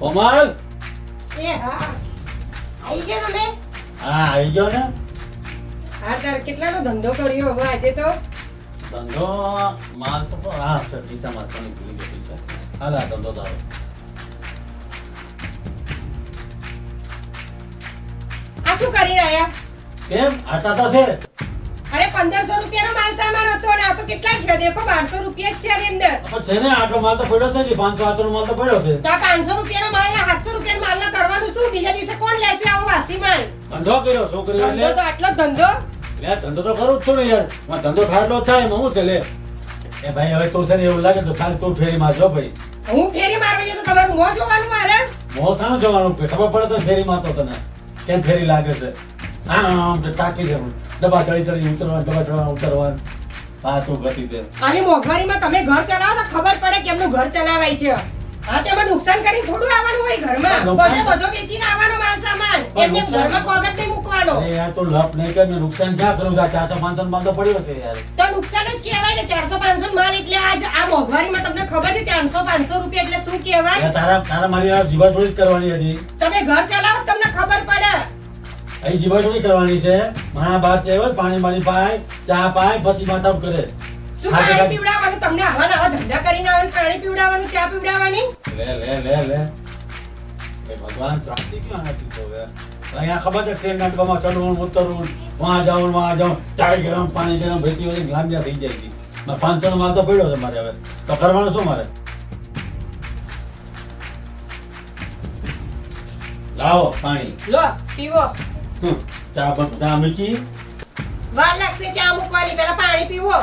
કોમલ એ હા આવી ગયા તમે? હા આવી ગયો ને. હા તાર કેટલાનો ધંધો કર્યો હવે આજે તો? ધંધો માલ તો હા સર ડીસામાં ઘણી ભૂલી ગઈ છે. હાલ આ ધંધો તારો. આ શું કરીને આયા? કેમ આટા તો છે? અરે 1500 રૂપિયાનો માલ સામાન હતો ને આ તો કેટલા છે? દેખો 1200 રૂપિયા જ છે આની અંદર. પણ છે ને આટલો માલ તો પડ્યો છે કે 500 આટલો માલ તો પડ્યો છે. તો આ 500 રૂપિયાનો માલ ને 700 રૂપિયાનો માલ ના કરવાનું શું? બીજા દિવસે કોણ લેશે આવો વાસી માલ? ધંધો કર્યો છોકરી ધંધો તો આટલો જ ધંધો. લે ધંધો તો કરું જ છું ને યાર. માં ધંધો થાય એટલો જ થાય એમાં હું છે લે. એ ભાઈ હવે તું છે ને એવું લાગે તો ખાલી તું ફેરી મારજો ભાઈ. હું ફેરી મારવી તો તમારું મોં જોવાનું મારે. મોં સાનું જોવાનું ખબર પડે તો ફેરી મારતો તને કેમ ફેરી લાગે છે. આમ તો ટાકી છે ડબ્બા ચડી ઉતરવા ડબ્બા ચડવા ઉતરવા આ તું ગતિ છે. આની મોંઘવારીમાં તમે ઘર ચલાવો તો ખબર પડે કેમનું ઘર ચલાવાય છે. હા તેમાં નુકસાન કરીને થોડું આવવાનું હોય ઘરમાં. બધો વેચીને આવવાનો માલ સામાન. એમને ઘરમાં પગત નહીં મૂકવાનો. અરે યાર તું લપ નહીં કર ને નુકસાન ક્યાં કરું? 400-500 માલ તો પડ્યો છે યાર. તો નુકસાન જ કહેવાય ને. 400-500 માલ એટલે આજ આ મોંઘવારીમાં તમને ખબર છે 400-500 રૂપિયા એટલે શું કહેવાય? તારા મારી આ જીવાચોરી જ કરવાની હતી. તમે ઘર ચલાવો તો તમને ખબર પડે. અહીં જીવાચોરી કરવાની છે. મારા બહાર આવ્યો પાણી પાય ચા પાય પછી માથાપ કરે. શું પાણી પીવડાવવાનું? તમને આવા નવા ધંધા કરીને આવવાનું પાણી પીવડાવવાનું ચા પીવડાવવાની? લે એ ભગવાન ત્રાસી ક્યાં નથી તો હવે. અહીંયા ખબર છે ટ્રેન ના ડબ્બામાં ચડવું ઉતરવું વહાં જાઉં ચાય ગરમ પાણી ગરમ ભેચી વળી લાંબિયા થઈ જાય છે. 500 નો માલ તો પડ્યો છે મારે હવે તો કરવાનું શું મારે? લાવો પાણી લો પીવો. ચા મૂકી. વાર લાગશે ચા મૂકવાની, પહેલા પાણી પીવો.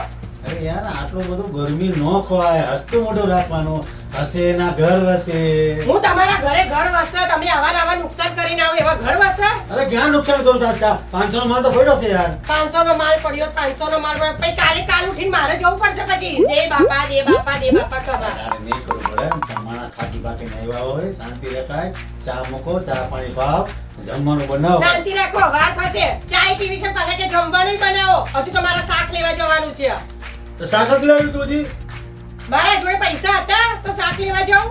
અરે યાર આટલું બધું ગરમી ન ખવાય. હસતું મોઢું રાખવાનું. હસે ના ઘર વસે. હું તમારા ઘરે ઘર વસે તમે આવા નુકસાન કરીને આવો એવા ઘર વસે? અરે ક્યાં નુકસાન કરું તાર ચા? 500 નો માલ તો પડ્યો છે યાર. 500 નો માલ પડ્યો 500 નો માલ પડ્યો પછી કાલ ઉઠીને મારે જવું પડશે પછી દે બાપા કરવા. અરે નહીં કરવું પડે. તમારા થાકી બાકી નહીં આવ્યા હોય શાંતિ રખાય. ચા મૂકો ચા પાણી પાવ જમવાનું બનાવો. શાંતિ રાખો વાર થશે. ચાય પીવી છે પાછા કે જમવાનું બનાવો. હજુ તો મારા શાક લેવા જવાનું છે. તો શાક જ લેવું તું જી. મારા જોડે પૈસા હતા તો શાક લેવા જાઉં.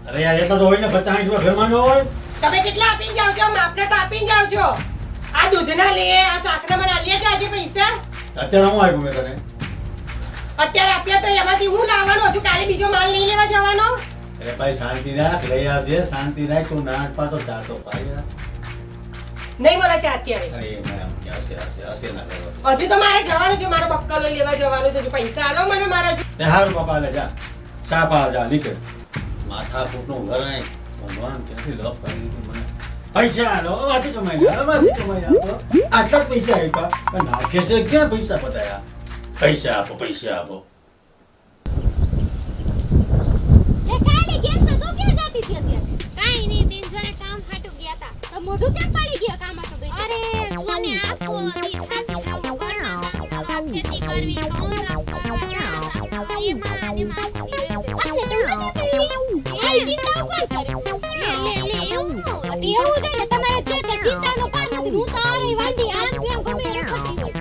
અરે યાર એટલા તો હોય ને 50-60 રૂપિયા ઘરમાં ન હોય. તમે કેટલા આપીને જાવ છો? માપને તો આપીને જાવ છો. આ દૂધના લે આ શાકના મને આલ્યા છે આજે પૈસા. અત્યારે હું આપ્યું મેં તને. અત્યારે આપ્યા તો એમાંથી હું લાવવાનો? હજુ કાલે બીજો માલ નહીં લેવા જવાનો? અરે ભાઈ શાંતિ રાખ લઈ આવજે. શાંતિ રાખ તું ના પાતો ચા તો પાય યાર. નહીં મળે છે અત્યારે. અરે મેડમ હસે ના કરો. હજુ તો મારે જવાનું છે. મારો બક્કલો લેવા જવાનું છે. હજુ પૈસા આલો મને મારા. તે હારું બાપા લે જા ચા પા જા નીકળ. માથા ફૂટનું ઘરાય ભગવાન ક્યાંથી લપ કરી દીધી મને. પૈસા આલો વાથી કમાઈ આપો. આટલા જ પૈસા આપ્યા પણ નાખે છે ક્યાં પૈસા બતાયા? પૈસા આપો. એ કાલે કેમ છે? તું ક્યાં જાતી હતી અત્યારે? કાઈ નહીં બેન, જરા કામ હાટુ ગયા તા. તો મોઢું કેમ પડી ગયો કામ હાટુ ગઈ? અરે જોને આખો દી થાકી છું. ઘરના કામ કરવા, ખેતી કરવી, ઘઉં સાફ કરવા, ચા સાફ કરવા, એમાં અને માં થતી રહી છે. એટલે તમને પડી એ ચિંતા કોણ કરે? લે એવું ન હોય. એવું છે ને તમારે જે તે ચિંતાનો પાર નથી. હું તો આરે વાંડી આમ કેમ ગમે એ રખડતી હોય.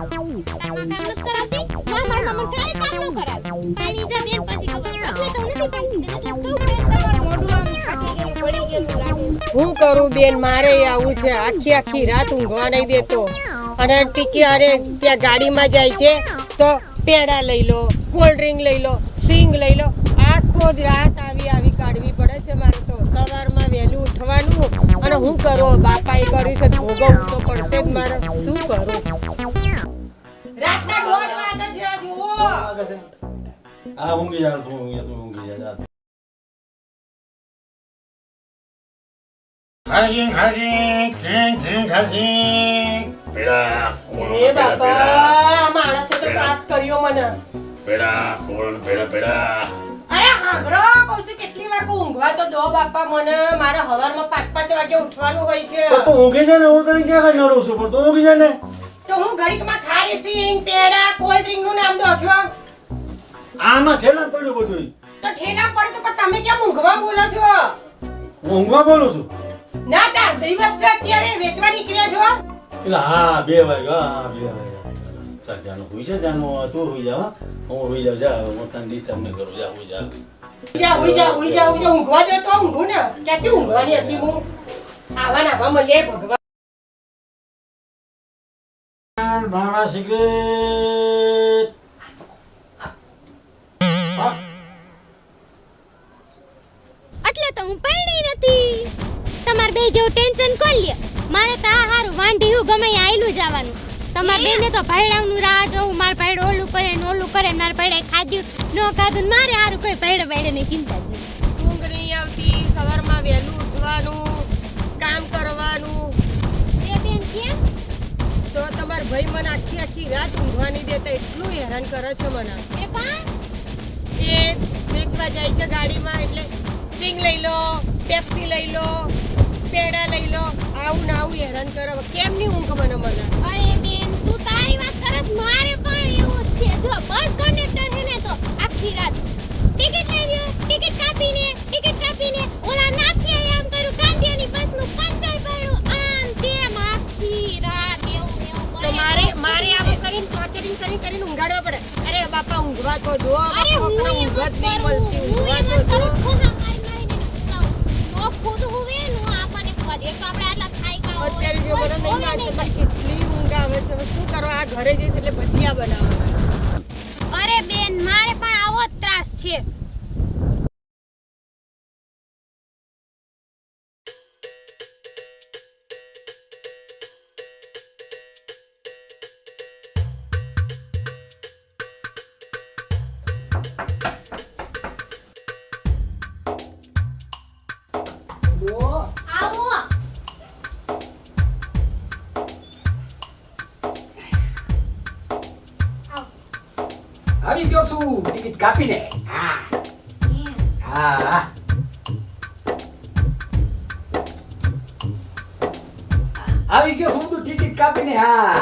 કામ નથી કરાવતી? ના મારા મને કાઈ કામ ન કરાવે. પાણી જા બેન પછી ખબર પડે. એટલે તો નથી પાણી. એટલે તું બેન તમારું મોઢું આમ થાકી ગયું પડી ગયું લાગે. હું કરું બેન? મારે આવું છે. આખી રાત ઊંઘવા નહીં દેતો. અને ટીકી અરે ત્યાં ગાડીમાં જાય છે તો પેડા લઈ લો, કોલ્ડ ડ્રિંક લઈ લો, સિંગ લઈ લો. આખો રાત આવી કાઢવી પડે છે મારે તો. સવારમાં વહેલું ઉઠવાનું અને હું કરું? બાપાએ કર્યું છે ભોગવવું તો પડશે જ મારે. શું કરું? રાતના 1:30 વાગે છે આ જુઓ. હા ઊંઘી જા તું ઊંઘી જા. પેડા એ બાપા આ માણસે તો ત્રાસ કર્યો મને. પેડા અરે હાંભળો કહું છું કેટલી વાર ઊંઘવા તો દો બાપા મને. મારે હવારમાં 5-5 વાગે ઉઠવાનું હોય છે. તો ઊંઘી જા ને. હું તને ક્યાં કઈ નડું છું પણ તું ઊંઘી જા ને. તો હું ઘડીકમાં ખારી સિંગ પેડા કોલ્ડ ડ્રિંક નું નામ દો છો. આમાં ઠેલા પડ્યું બધું. તો ઠેલા પડે તો પણ તમે કેમ ઊંઘવા બોલો છો? હું ઊંઘવા બોલું છું. ના તાર દિવસ છે અત્યારે વેચવા નીકળ્યા છો. એટલે હા 2 વાગ્યા. ચાલ જાનો હુઈ જા. તું હુઈ જા. હું હુઈ જાઉં. જા હું તને ડિસ્ટર્બ નહીં કરું. જા હુઈ જા. ઉઈ જા ઊંઘવા દે તો ઊંઘું ને ક્યાંથી ઊંઘવાની હતી હું આવા મળીએ ભગવાન મારા સિગરેટ એટલે તો હું પરણી નથી. તમાર બે જેવું ટેન્શન કોણ લે? મારે તો આ હારું વાંઢી હું ગમે ત્યાં આયલું જવાનું. તમાર બેને તો ભાઈડાનું રાહ જોવું, માર ભાઈડો ઓલું કરે ને ઓલું કરે ને માર ભાઈડે ખાધ્યું નો ખાધું ને મારે હારું કોઈ ભાઈડની ચિંતા જ નહીં. ઊંઘ નહીં આવતી, સવારમાં વહેલું ઉઠવાનું, કામ કરવાનું. એ બેન કેમ? તો તમાર ભાઈ મને આખી રાત ઊંઘવાની દેતા એટલું હેરાન કરે છે મને. એ કાં? એ વેચવા જાય છે ગાડીમાં એટલે સિંગ લઈ લો, પેપ્સી લઈ લો, પેડા લઈ લો, આવું ને આવું હેરાન કરે. કેમ નહીં ઊંઘ મને મને? અરે બેન તું તારી વાત કરસ, મારે પણ એવું જ છે. જો બસ કંડક્ટર હે ને તો આખી રાત ટિકિટ લઈ લ્યો, ટિકિટ કાપીને ઓલા નાખી એમ કર્યું, કાંડિયાની બસનું પંચર પડ્યું, આમ તેમ આખી રાત એવું તો મારે આમ કરીને ટોર્ચરિંગ કરીને ઊંઘાડવા પડે. અરે બાપા ઊંઘવા તો દો, અરે હું છોકરો એમ ઊંઘ જ જ નહીં કરું, મળતી, હું ઊંઘવા એમ જ તો દો. કરું, ખોના મારીને સુતાવું. નો ખુદ હુવે નો આપણને ખવા દે. તો આપણે આટલા થાયકા હોય, અત્યારે જે કોઈ મને નહીં જોવે લાગે નહીં મને કેટલી ઊંઘ આવે છે. હવે શું કરવા, આ ઘરે જઈશ એટલે ભજીયા બનાવવાના. અરે બેન મારે પણ આવો જ ત્રાસ છે. આવો આવી ગયો છું ટિકિટ કાપીને. હા હા આવી ગયો છું તું ટિકિટ કાપીને. હા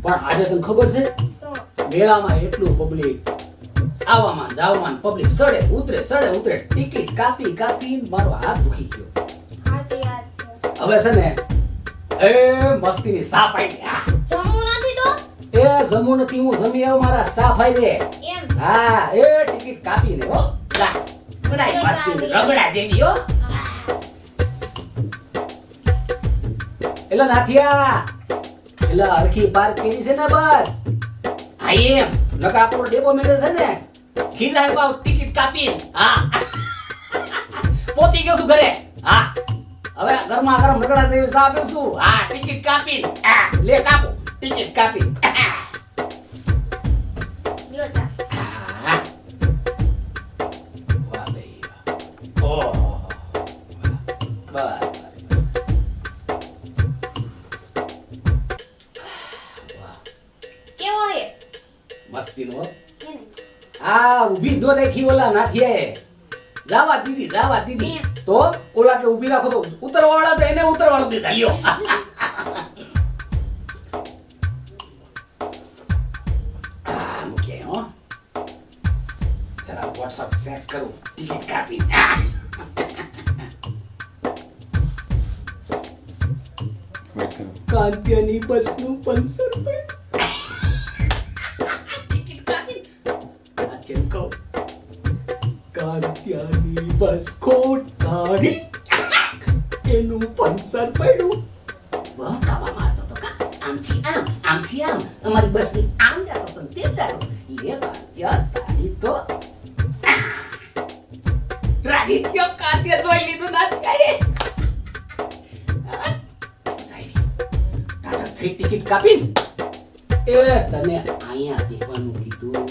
પણ આજે તને ખબર છે મેળામાં એટલું પબ્લિક આવવામાં જાવમાં પબ્લિક સડે ઉતરે ટિકિટ કાપી મારો હાથ દુખી ગયો. સાચી વાત છે. હવે છે ને એ મસ્તીની સાપ આવી. હા જમવું નથી તો એ જમવું નથી, હું જમી આવું, મારા સ્ટાફ આવી રે. એમ હા એ ટિકિટ કાપીને હો જા બનાઈ મસ્તી રગડા દેવી હો. એલા નાથિયા એલા હરખી પાર્ક કરી છે ને બસ. હા એમ નકા આપણો ડેપો મેળે છે ને ખીજાય પાવ ટિકિટ કાપીને. હા પહોંચી ગયો છું ઘરે. હા હવે ગરમા ગરમ રગડા દેવી સા આપ્યું છું. હા ટિકિટ કાપીને લે કાપો ટિકિટ કાપીને. લ્યો ચા. હા વાહ ભાઈ ઓહ વાહ કેવો હે? મસ્તી નો. હે ને? આ ઊભી દો દેખી ઓલા નાથિયાએ જાવા દીધી તો ઓલા કે ઊભી રાખો તો ઉતરવાળા તો એને ઉતરવાળો દીધા લ્યો. આ મૂકે હો જરા WhatsApp ચેક કરું ટિકિટ કાપી. કાંતિયાની બસનું પંચર પડ્યું. ટિકિટ કાપી નાથિયાને કહું કાંતિયાની બસ ખોટાડી એનું પંચર પડ્યું. બહુ કાવા મારતો તો કા આમથી આમ અમારી બસની આમ જાતો તો તેમ જાતો એ કાંતિયા તારી તો રાજી થયો. કાંતિયા જોઈ લીધું નાથિયાએ. ટિકિટ કાપી એ તને અહીંયા દેવાનું કીધું.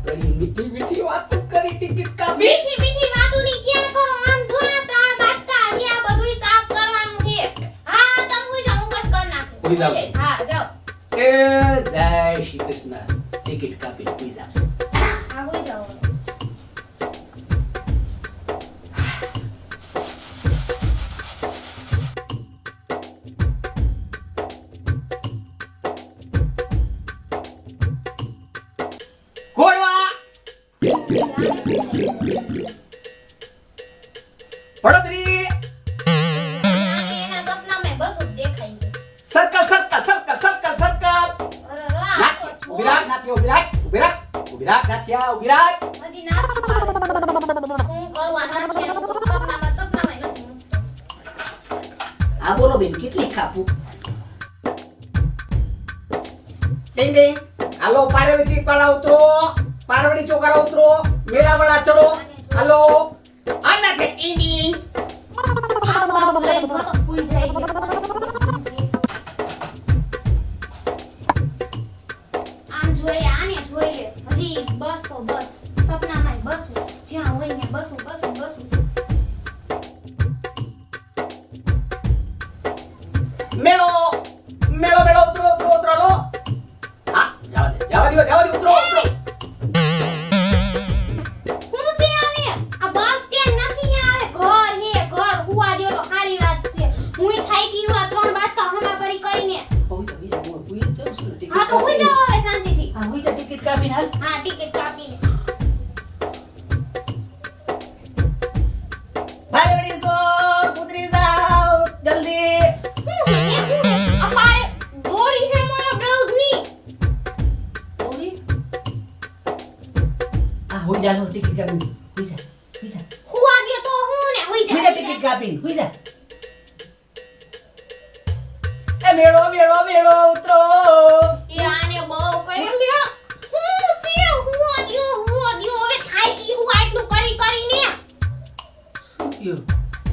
બડી મીઠી મીઠી વાતો કરી ટિકિટ કાપી. મીઠી વાતોની ક્યાં કરો? આમ જો આ ત્રણ બાજતા હજી આ બધુંય સાફ કરવાનું છે. હા તમે હુઈ જાઓ, હું બસ કર નાખું. હુઈ જાઓ. હા જાઓ. એ જય શ્રી કૃષ્ણ. ટિકિટ કાપી હુઈ જાવ. હા હુઈ જાઓ. ગોળવા પડદરી એના સપનામાં બસ જ દેખાય છે. સર્કલ અરે રા તો છો. ઉભી રાખ નાથિયા ઉભી રાખ નાથિયા ઉભી રાખ. હજી ના કરવાના છે સપનામાં નથી. આ બોલો બેન કેટલી ખાપું ડિંગ ડિંગ હાલો પારવડી ચીકવાળા ઉતરો પારવડી ચોકારા ઉતરો મેળાવાળા ચડો હાલો આના છે ડિંગ ડિંગ આવ લઈ જો તો ભૂલ જાય આમ જોઈએ આને જોઈ લે હજી બસ તો બસ સપનામાં બસું જ્યાં હોય ને બસું મેળો મેળો મેળો ઉતરો ઉતરો ઉતરો લો હા જવા દે ઉતરો ઉતરો હું સે આવે આ બસ સ્ટેન્ડ નથી આવે ઘર હુવા દ્યો તો સારી વાત છે હું થાકી ગઈ હું 3 બાચકા હમા કરીને હા તો હુઈ જાવ હવે શાંતિથી હા હુઈ જા ટિકિટ કાપીને હાલ હા ટિકિટ કાપીને પારવડી સો ઉતરી જાઓ જલ્દી અપારે દોરી હે મારા બ્લાઉઝ ની ઓલી આ હુઈ જા લો ટિકિટ કાપીને હુઈ જા હુવા ગયો તો હું ને હુઈ જા ટિકિટ કાપીને હુઈ જા એ મેળો ઉતરો એ આને બહુ કર્યું લે હું સે હુવા દ્યો હવે થાકી હું આટલું કરીને શું થયું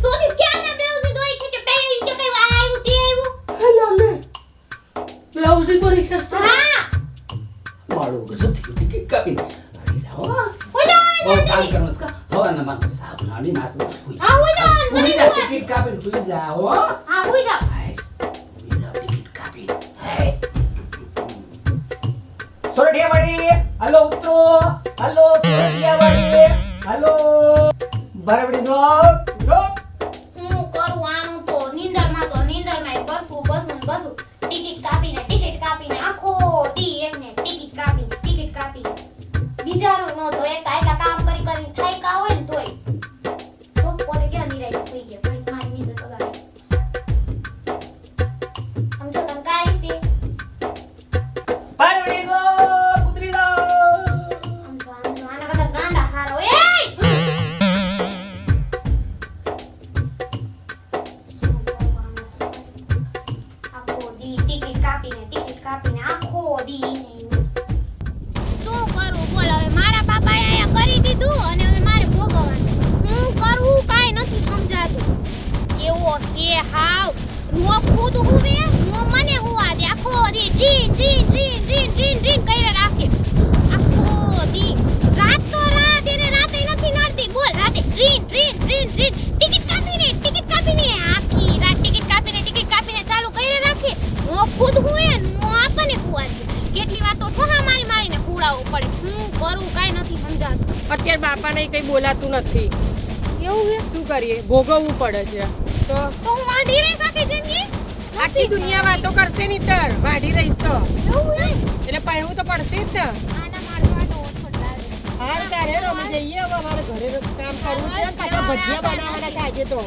સોથી ક્યાં ના બ્લાઉઝ ની દોરી ખેંચે પહેરી છે કઈ આવ્યું તે આવ્યું હેલા લે બ્લાઉઝ ની દોરી ખેંચતો હા મારું ગજબ થયું ટિકિટ કાપીને આવી જાઓ હુઈ જા બહુ કામ કરવાનું છે હવાના માર સાબુ નાની નાસ્તો હા હુઈ જા હુઈ જા ટિકિટ કાપીને હુઈ જાઓ હા હુઈ જા હુઈ જાઓ ટિકિટ કાપીને હાય સોરઠિયાવાડી હાલો ઉતરો હાલો સોરઠિયાવાડી હાલો બરાબડી જો હું કરું આનું તો નીંદરમાં બસું ટિકિટ કાપીને આખો દી એકને ટિકિટ કાપીને બીજાનું ન જોઈએ કાયકા કામ કરીને થાયકા હોય ને તોય તો પોતે ક્યાં નિરાય થઈ ગયા કોઈ મારી નીંદર બગાડે સમજો તમ કાઈ છે બરાબડી જો ઉતરી જાઓ સમજો આના કરતા ગાંડા હારો એ આખો દી ટિકિટ કાપીને આખો દી શું કરું બોલ હવે મારા બાપાએ આયા કરી દીધું અને હવે મારે ભોગવવાનું હું કરું કાઈ નથી સમજાતું એવો કે હાવ નો ખુદ હુવે નો મને હુવા દે આખો દી ડ્રીન કરે રાખે આખો દી રાત તો રાત એને રાતે નથી નડતી બોલ રાતે ડ્રીન ટિકિટ કાપીને આખી રાત ટિકિટ કાપીને ચાલુ કરી રાખે નો ખુદ હુવે નો આપણને હુવા દે કેટલી વાર તો ઠોહા મારીને હુડાવવું પડે હું કરું કાઈ નથી સમજાતું અત્યારે બાપાને કઈ બોલાતું નથી એવું હે શું કરીએ ભોગવવું પડે છે તો હું વાઢી રહી શકે જિંદગી આખી દુનિયા વાતો કરશે ની તર વાઢી રહીશ તો એવું હે એટલે પહેવું તો પડશે જ ને આના મારવાનો ઓછો લાગે હાલ તારે રમી જઈએ હવે અમારે ઘરે કામ કરવું છે પાછા ભજીયા બનાવવાના છે આજે તો